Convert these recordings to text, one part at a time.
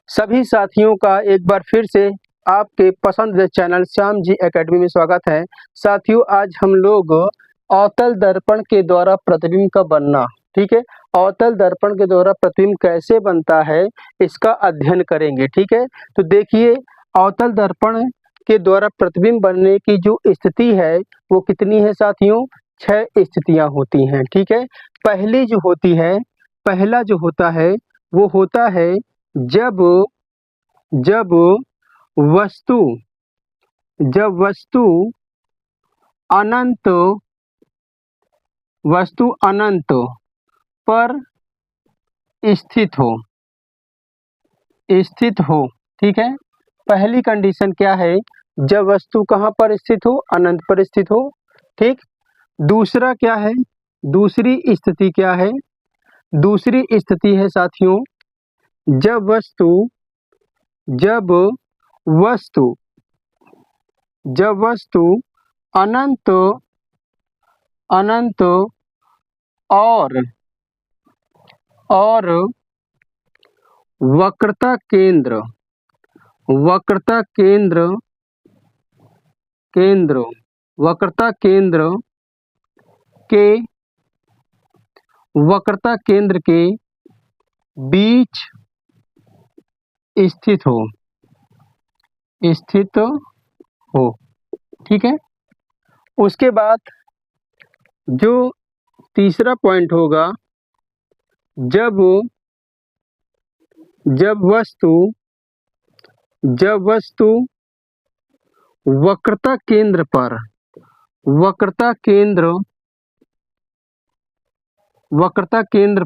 सभी साथियों का एक बार फिर से आपके पसंदीदा चैनल श्याम जी एकेडमी में स्वागत है। साथियों, आज हम लोग अवतल दर्पण के द्वारा प्रतिबिंब का बनना, ठीक है, अवतल दर्पण के द्वारा प्रतिबिंब कैसे बनता है इसका अध्ययन करेंगे। ठीक है, तो देखिए, अवतल दर्पण के द्वारा प्रतिबिंब बनने की जो स्थिति है वो कितनी है साथियों? 6 स्थितियां होती हैं। ठीक है, पहली जो होती है, पहला जो होता है वो होता है जब जब वस्तु जब अनंत वस्तु अनंत पर स्थित हो। ठीक है, पहली कंडीशन क्या है? जब वस्तु कहाँ पर स्थित हो? अनंत पर स्थित हो। ठीक, दूसरा क्या है? दूसरी स्थिति क्या है? दूसरी स्थिति है साथियों, जब वस्तु अनंत और वक्रता केंद्र के बीच स्थित हो। ठीक है, उसके बाद जो तीसरा पॉइंट होगा, जब वस्तु वक्रता केंद्र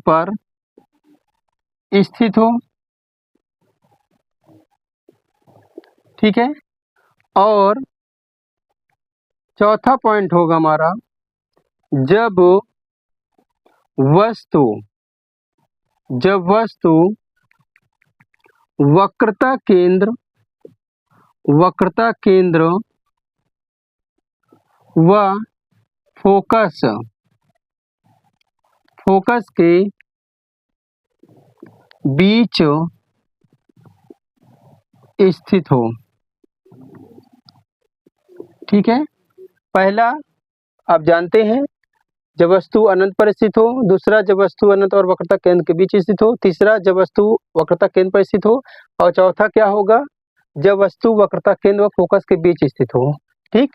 पर स्थित हो। ठीक है, और चौथा पॉइंट होगा हमारा, जब वस्तु वक्रता केंद्र व फोकस के बीच स्थित हो। ठीक है, पहला आप जानते हैं, जब वस्तु अनंत पर स्थित हो। दूसरा, जब वस्तु अनंत और वक्रता केंद्र के बीच स्थित हो। तीसरा, जब वस्तु वक्रता केंद्र पर स्थित हो। और चौथा क्या होगा? जब वस्तु वक्रता केंद्र व फोकस के बीच स्थित हो। ठीक,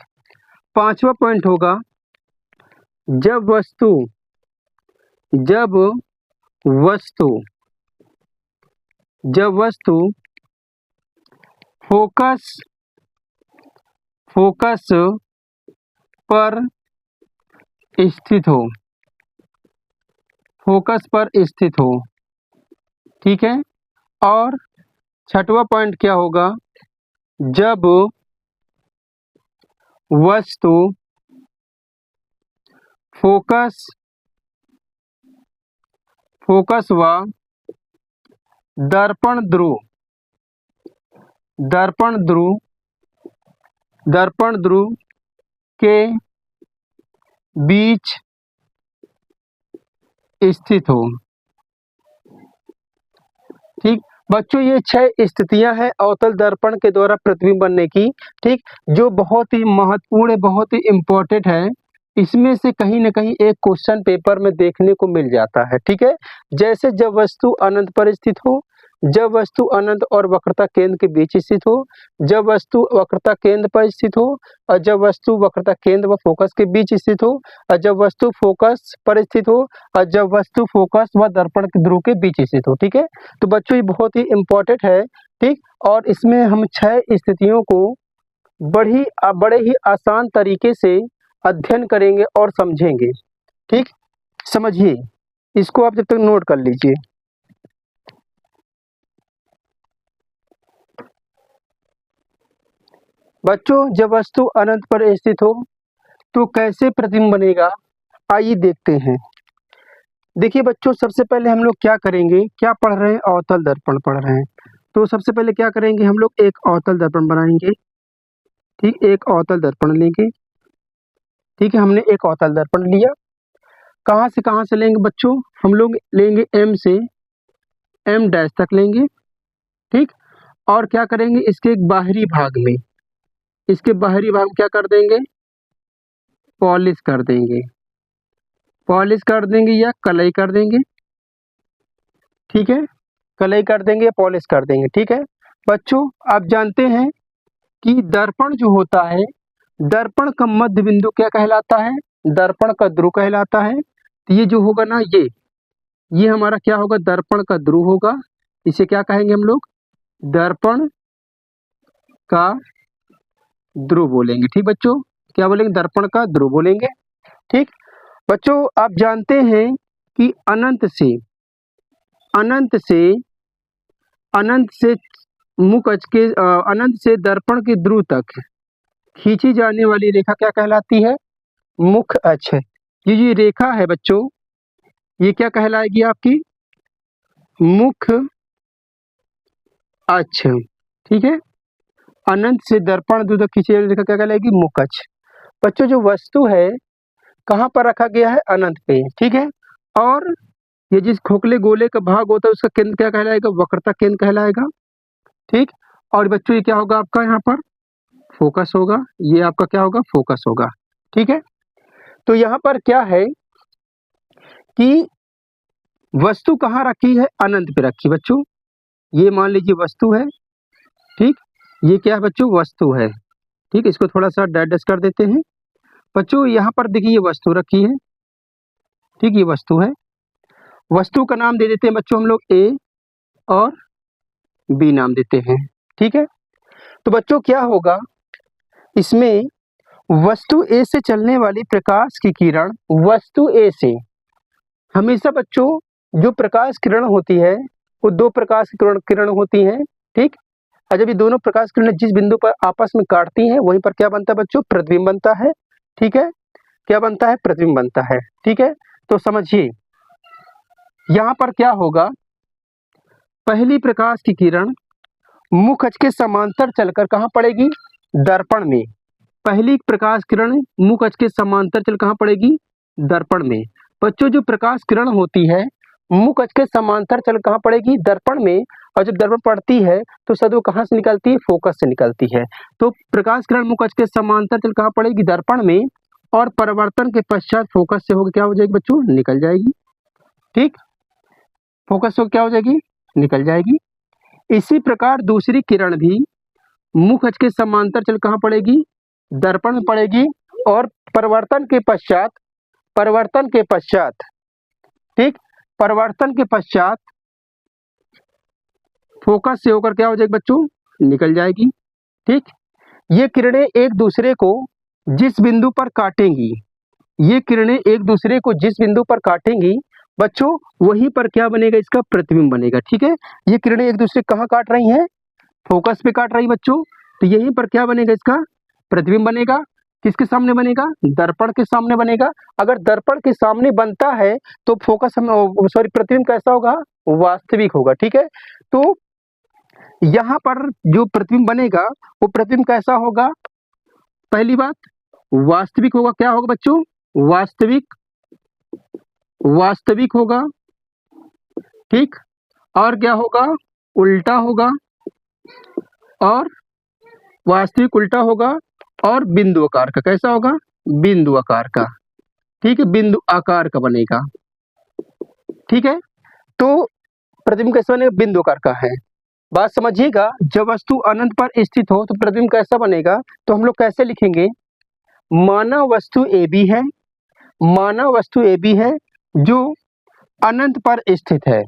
पांचवा पॉइंट होगा, जब वस्तु फोकस पर स्थित हो। ठीक है, और छठवां पॉइंट क्या होगा? जब वस्तु फोकस व दर्पण ध्रुव के बीच स्थित हो। ठीक बच्चों, ये 6 स्थितियां हैं अवतल दर्पण के द्वारा प्रतिबिंब बनने की। ठीक, जो बहुत ही महत्वपूर्ण, बहुत ही इम्पोर्टेंट है। इसमें से कहीं न कहीं एक क्वेश्चन पेपर में देखने को मिल जाता है। ठीक है, जैसे जब वस्तु अनंत पर स्थित हो, जब वस्तु अनंत और वक्रता केंद्र के बीच स्थित हो, जब वस्तु वक्रता केंद्र पर स्थित हो, और जब वस्तु वक्रता केंद्र व फोकस के बीच स्थित हो, और जब वस्तु फोकस पर स्थित हो, और जब वस्तु फोकस व दर्पण के ध्रुव के बीच स्थित हो। ठीक है, तो बच्चों ये बहुत ही इम्पोर्टेंट है। ठीक, और इसमें हम 6 स्थितियों को बड़े ही आसान तरीके से अध्ययन करेंगे और समझेंगे। ठीक, समझिए, इसको आप जब तक नोट कर लीजिए। बच्चों, जब वस्तु अनंत पर स्थित हो तो कैसे प्रतिबिंब बनेगा, आइए देखते हैं। देखिए बच्चों, सबसे पहले हम लोग क्या करेंगे, क्या पढ़ रहे हैं? अवतल दर्पण पढ़ रहे हैं। तो सबसे पहले क्या करेंगे, हम लोग एक अवतल दर्पण बनाएंगे। ठीक, एक अवतल दर्पण लेंगे। ठीक है, हमने एक अवतल दर्पण लिया। कहाँ से लेंगे बच्चों? हम लोग लेंगे M से M' तक लेंगे। ठीक। और क्या करेंगे, इसके एक बाहरी भाग में, इसके बाहरी भाग में क्या कर देंगे, पॉलिश कर देंगे, पॉलिश कर देंगे या कलई कर देंगे। ठीक है, कलई कर देंगे या पॉलिश कर देंगे। ठीक है बच्चों, आप जानते हैं कि दर्पण जो होता है, दर्पण का मध्य बिंदु क्या कहलाता है, दर्पण का ध्रुव कहलाता है। तो ये जो होगा ना, ये हमारा क्या होगा, दर्पण का ध्रुव होगा। इसे क्या कहेंगे हम लोग, दर्पण का ध्रुव बोलेंगे। ठीक बच्चों, क्या बोलेंगे, दर्पण का ध्रुव बोलेंगे। ठीक बच्चों, आप जानते हैं कि अनंत से अनंत से मुख अक्ष के अनंत से दर्पण के ध्रुव तक खींची जाने वाली रेखा क्या कहलाती है, मुख अक्ष। ये जो रेखा है बच्चों, ये क्या कहलाएगी आपकी, मुख अक्ष। ठीक है, अनंत से दर्पण ध्रुव तक खींची जाने वाली रेखा क्या कहलाएगी, मुख अक्ष। बच्चों, जो वस्तु है कहाँ पर रखा गया है, अनंत पे। ठीक है, और ये जिस खोखले गोले का भाग होता है उसका केंद्र क्या कहलाएगा, वक्रता केंद्र कहलाएगा। ठीक, और बच्चों ये क्या होगा आपका, यहाँ पर फोकस होगा, ये आपका क्या होगा, फोकस होगा। ठीक है, तो यहाँ पर क्या है कि वस्तु कहाँ रखी है, अनंत पे रखी। बच्चों ये मान लीजिए वस्तु है। ठीक, ये क्या है बच्चों, वस्तु है। ठीक, इसको थोड़ा सा डाइजेस्ट कर देते हैं। बच्चों यहाँ पर देखिए ये वस्तु रखी है। ठीक, ये वस्तु है, वस्तु का नाम दे देते हैं बच्चों हम लोग ए और बी नाम देते हैं। ठीक है, तो बच्चों क्या होगा, इसमें वस्तु ए से चलने वाली प्रकाश की किरण, वस्तु ए से हमेशा बच्चों जो प्रकाश किरण होती है वो दो प्रकाश किरण होती हैं। ठीक, और जब ये दोनों प्रकाश किरण जिस बिंदु पर आपस में काटती हैं वहीं पर क्या बनता है बच्चों, प्रतिबिंब बनता है। ठीक है, क्या बनता है, प्रतिबिंब बनता है। ठीक है, तो समझिए यहाँ पर क्या होगा, पहली प्रकाश की किरण मुख अक्ष के समांतर चलकर कहाँ पड़ेगी, दर्पण में। पहली प्रकाश किरण मुख अक्ष के समांतर चल कहाँ पड़ेगी, दर्पण में। बच्चों जो प्रकाश किरण होती है मुख अक्ष के समांतर चल कहाँ पड़ेगी, दर्पण में। और जब दर्पण पड़ती है तो सदैव कहाँ से निकलती है, फोकस से निकलती है। तो प्रकाश किरण मुख अक्ष के समांतर चल कहाँ पड़ेगी, दर्पण में, और परिवर्तन के पश्चात फोकस से होकर क्या हो जाएगी बच्चों, निकल जाएगी। ठीक, फोकस से क्या हो जाएगी, निकल जाएगी। इसी प्रकार दूसरी किरण भी मुख अक्ष के समांतर चल कहाँ पड़ेगी, दर्पण में पड़ेगी, और परिवर्तन के पश्चात ठीक, परिवर्तन के पश्चात फोकस से होकर क्या हो जाएगी बच्चों, निकल जाएगी। ठीक, ये किरणें एक दूसरे को जिस बिंदु पर काटेंगी, ये किरणें एक दूसरे को जिस बिंदु पर काटेंगी बच्चों, वहीं पर क्या बनेगा, इसका प्रतिबिंब बनेगा। ठीक है, ये किरणें एक दूसरे कहाँ काट रही हैं, फोकस पे काट रही बच्चों, तो यहीं पर क्या बनेगा, इसका प्रतिबिंब बनेगा। किसके सामने बनेगा, दर्पण के सामने बनेगा। अगर दर्पण के सामने बनता है तो फोकस सॉरी प्रतिबिंब कैसा होगा, वास्तविक होगा। ठीक है, तो यहाँ पर जो प्रतिबिंब बनेगा वो प्रतिबिंब कैसा होगा, पहली बात वास्तविक होगा। क्या होगा बच्चों, वास्तविक होगा। ठीक, और क्या होगा, उल्टा होगा, और वास्तविक उल्टा होगा, और बिंदु आकार का। कैसा होगा, बिंदु आकार का। ठीक है, बिंदु आकार का बनेगा। ठीक है, तो प्रतिबिंब कैसा बनेगा, बिंदु आकार का है। बात समझिएगा, जब वस्तु अनंत पर स्थित हो तो प्रतिबिंब कैसा बनेगा, तो हम लोग कैसे लिखेंगे, माना वस्तु ए बी है, माना वस्तु ए बी है जो अनंत पर स्थित है।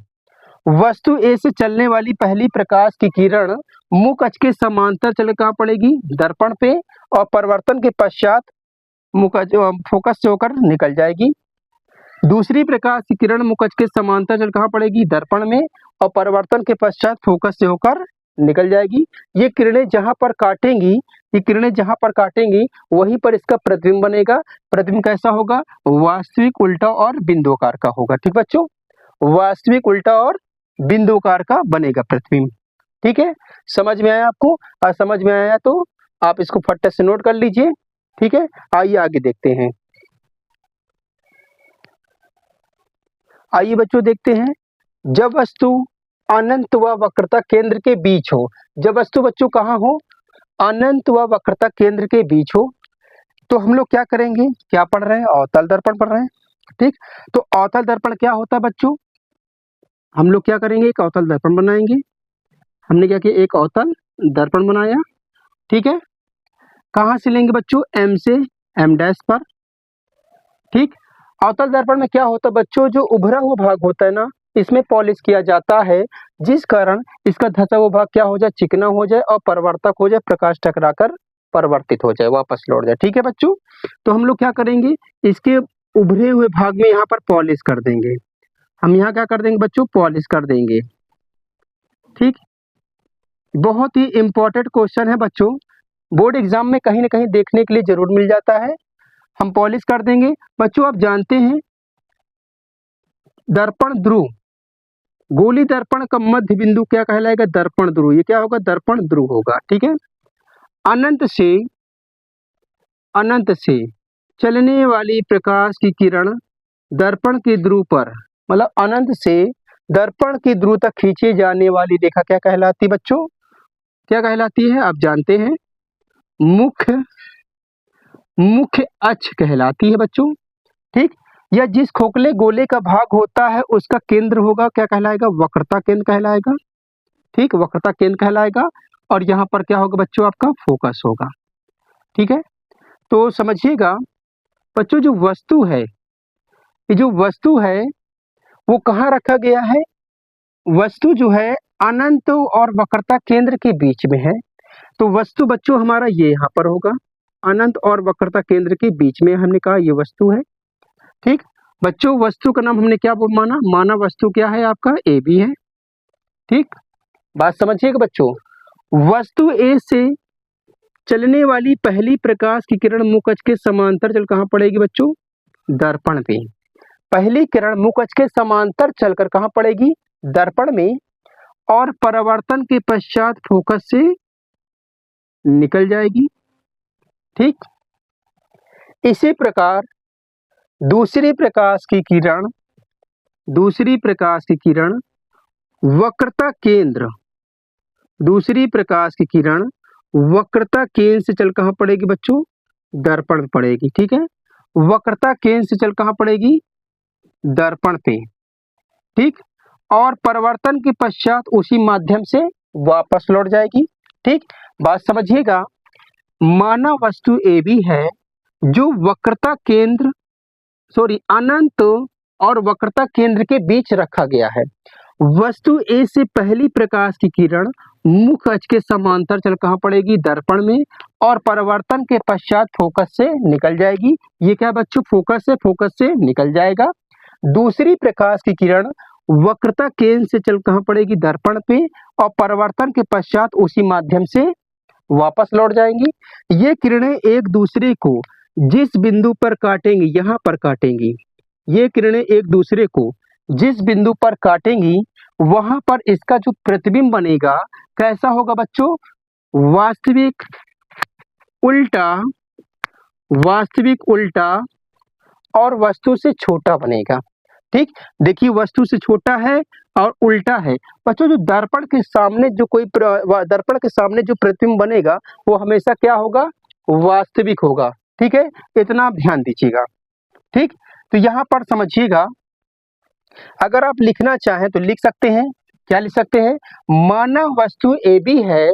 वस्तु ए से चलने वाली पहली प्रकाश की किरण मुख अक्ष के समांतर चल कहाँ पड़ेगी, दर्पण पे, और परिवर्तन के पश्चात फोकस से होकर निकल जाएगी। दूसरी प्रकाश की किरण मुख अक्ष के समांतर चल कहाँ पड़ेगी, दर्पण में, और परिवर्तन के पश्चात फोकस से होकर निकल जाएगी। ये किरणें जहां पर काटेंगी, ये किरणें जहां पर काटेंगी वहीं पर इसका प्रतिबिंब बनेगा। प्रतिबिंब कैसा होगा, वास्तविक उल्टा और बिंदुआकार का होगा। ठीक बच्चों, वास्तविक उल्टा और बिंदुआकार का बनेगा प्रतिबिंब। ठीक है, समझ में आया आपको, और समझ में आया तो आप इसको फट्टे से नोट कर लीजिए। ठीक है, आइए आगे देखते हैं। आइए बच्चों देखते हैं, जब वस्तु अनंत व वक्रता केंद्र के बीच हो। जब वस्तु बच्चों कहाँ हो, अनंत व वक्रता केंद्र के बीच हो, तो हम लोग क्या करेंगे, क्या पढ़ रहे हैं, अवतल दर्पण पढ़ रहे हैं। ठीक, तो अवतल दर्पण क्या होता है बच्चों, हम लोग क्या करेंगे, एक अवतल दर्पण बनाएंगे। हमने क्या किया, एक अवतल दर्पण बनाया। ठीक है, कहाँ से लेंगे बच्चों, एम से एम डैश पर। ठीक, अवतल दर्पण में क्या होता है बच्चों, जो उभरा हुआ भाग होता है ना, इसमें पॉलिश किया जाता है, जिस कारण इसका धंसा हुआ भाग क्या हो जाए, चिकना हो जाए और परावर्तक हो जाए, प्रकाश टकराकर परिवर्तित हो जाए, वापस लौट जाए। ठीक है बच्चों, तो हम लोग क्या करेंगे, इसके उभरे हुए भाग में यहाँ पर पॉलिश कर देंगे। हम यहाँ क्या कर देंगे बच्चों, पॉलिश कर देंगे। ठीक, बहुत ही इंपॉर्टेंट क्वेश्चन है बच्चों, बोर्ड एग्जाम में कहीं ना कहीं देखने के लिए जरूर मिल जाता है। हम पॉलिश कर देंगे बच्चों। आप जानते हैं दर्पण ध्रुव, गोली दर्पण का मध्य बिंदु क्या कहलाएगा, दर्पण ध्रुव। ये क्या होगा, दर्पण ध्रुव होगा। ठीक है, अनंत से चलने वाली प्रकाश की किरण दर्पण के ध्रुव पर, मतलब अनंत से दर्पण के ध्रुव तक खींचे जाने वाली रेखा क्या कहलाती है बच्चों, क्या कहलाती है, आप जानते हैं मुख्य अक्ष कहलाती है बच्चों। ठीक, या जिस खोखले गोले का भाग होता है उसका केंद्र होगा, क्या कहलाएगा, वक्रता केंद्र कहलाएगा। ठीक, वक्रता केंद्र कहलाएगा। और यहाँ पर क्या होगा बच्चों, आपका फोकस होगा। ठीक है, तो समझिएगा बच्चों, जो वस्तु है, ये जो वस्तु है वो कहाँ रखा गया है, वस्तु जो है अनंत और वक्रता केंद्र के बीच में है। तो वस्तु बच्चों हमारा ये यहाँ पर होगा, अनंत और वक्रता केंद्र के बीच में हमने कहा ये वस्तु है। ठीक बच्चों, वस्तु का नाम हमने क्या माना वस्तु क्या है आपका, ए बी है। ठीक, बात समझिएगा बच्चों, वस्तु ए से चलने वाली पहली प्रकाश की किरण मुख अक्ष के समांतर चल कहाँ पड़ेगी बच्चों, दर्पण पे। पहली किरण मुख अक्ष के समांतर चलकर कहाँ पड़ेगी, दर्पण में, और परावर्तन के पश्चात फोकस से निकल जाएगी। ठीक, इसी प्रकार दूसरी प्रकाश की किरण वक्रता केंद्र, दूसरी प्रकाश की किरण वक्रता केंद्र से चल कहाँ पड़ेगी बच्चों, दर्पण पड़ेगी। ठीक है, वक्रता केंद्र से चल कहाँ पड़ेगी, दर्पण पे। ठीक, और परिवर्तन के पश्चात उसी माध्यम से वापस लौट जाएगी। ठीक, बात समझिएगा, माना वस्तु ए बी है जो वक्रता केंद्र अनंत और वक्रता केंद्र के बीच रखा गया है। वस्तु ए से पहली प्रकाश की किरण मुख अक्ष के समांतर चल कहाँ पड़ेगी, दर्पण में, और परिवर्तन के पश्चात फोकस से निकल जाएगी। ये क्या बच्चों, फोकस से निकल जाएगा। दूसरी प्रकाश की किरण वक्रता केंद्र से चल कहाँ पड़ेगी, दर्पण पे, और परिवर्तन के पश्चात उसी माध्यम से वापस लौट जाएंगी। ये किरणें एक दूसरे को जिस बिंदु पर काटेंगी, यहाँ पर काटेंगी, ये किरणें एक दूसरे को जिस बिंदु पर काटेंगी वहां पर इसका जो प्रतिबिंब बनेगा कैसा होगा बच्चों, वास्तविक उल्टा और वस्तु से छोटा बनेगा। ठीक, देखिए वस्तु से छोटा है और उल्टा है बच्चों। जो दर्पण के सामने जो प्रतिबिंब बनेगा वो हमेशा क्या होगा, वास्तविक होगा। ठीक है, इतना ध्यान दीजिएगा। ठीक, तो यहाँ पर समझिएगा, अगर आप लिखना चाहें तो लिख सकते हैं, क्या लिख सकते हैं, माना वस्तु ए बी है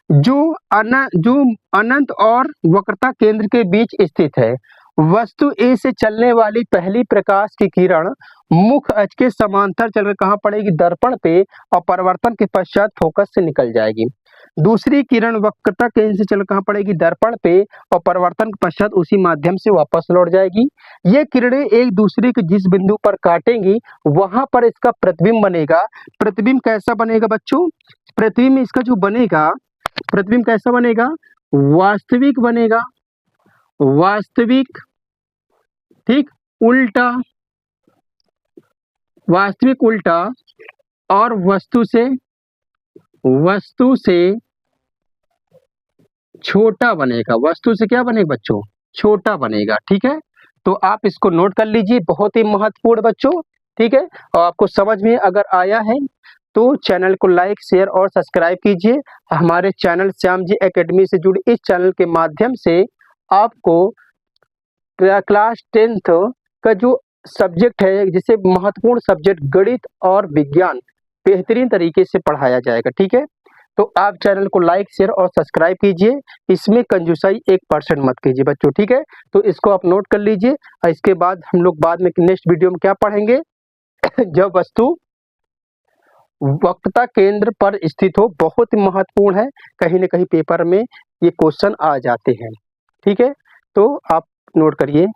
जो अनंत और वक्रता केंद्र के बीच स्थित है। वस्तु ए से चलने वाली पहली प्रकाश की किरण मुख अक्ष के समांतर चलकर कहाँ पड़ेगी, दर्पण पे, और परिवर्तन के पश्चात फोकस से निकल जाएगी। दूसरी किरण वक्रता केंद्र से चल कहाँ पड़ेगी, दर्पण पे, और परिवर्तन के पश्चात उसी माध्यम से वापस लौट जाएगी। ये किरणें एक दूसरे के जिस बिंदु पर काटेंगी वहां पर इसका प्रतिबिंब बनेगा। प्रतिबिंब कैसा बनेगा बच्चों, प्रतिबिंब इसका जो बनेगा, प्रतिबिंब कैसा बनेगा, वास्तविक बनेगा, वास्तविक। ठीक, उल्टा, वास्तविक उल्टा, और वस्तु से छोटा बनेगा। वस्तु से क्या बनेगा बच्चों, छोटा बनेगा। ठीक है, तो आप इसको नोट कर लीजिए, बहुत ही महत्वपूर्ण बच्चों। ठीक है, और आपको समझ में अगर आया है तो चैनल को लाइक, शेयर और सब्सक्राइब कीजिए। हमारे चैनल श्याम जी एकेडमी से जुड़े इस चैनल के माध्यम से आपको क्लास 10th का जो सब्जेक्ट है, जिसे महत्वपूर्ण सब्जेक्ट गणित और विज्ञान बेहतरीन तरीके से पढ़ाया जाएगा। ठीक है, तो आप चैनल को लाइक, शेयर और सब्सक्राइब कीजिए। इसमें कंजूसाई 1% मत कीजिए बच्चों। ठीक है, तो इसको आप नोट कर लीजिए। और इसके बाद हम लोग बाद में नेक्स्ट वीडियो में क्या पढ़ेंगे जब वस्तु वक्रता केंद्र पर स्थित हो, बहुत ही महत्वपूर्ण है, कहीं न कहीं पेपर में ये क्वेश्चन आ जाते हैं। ठीक है, तो आप नोट करिए।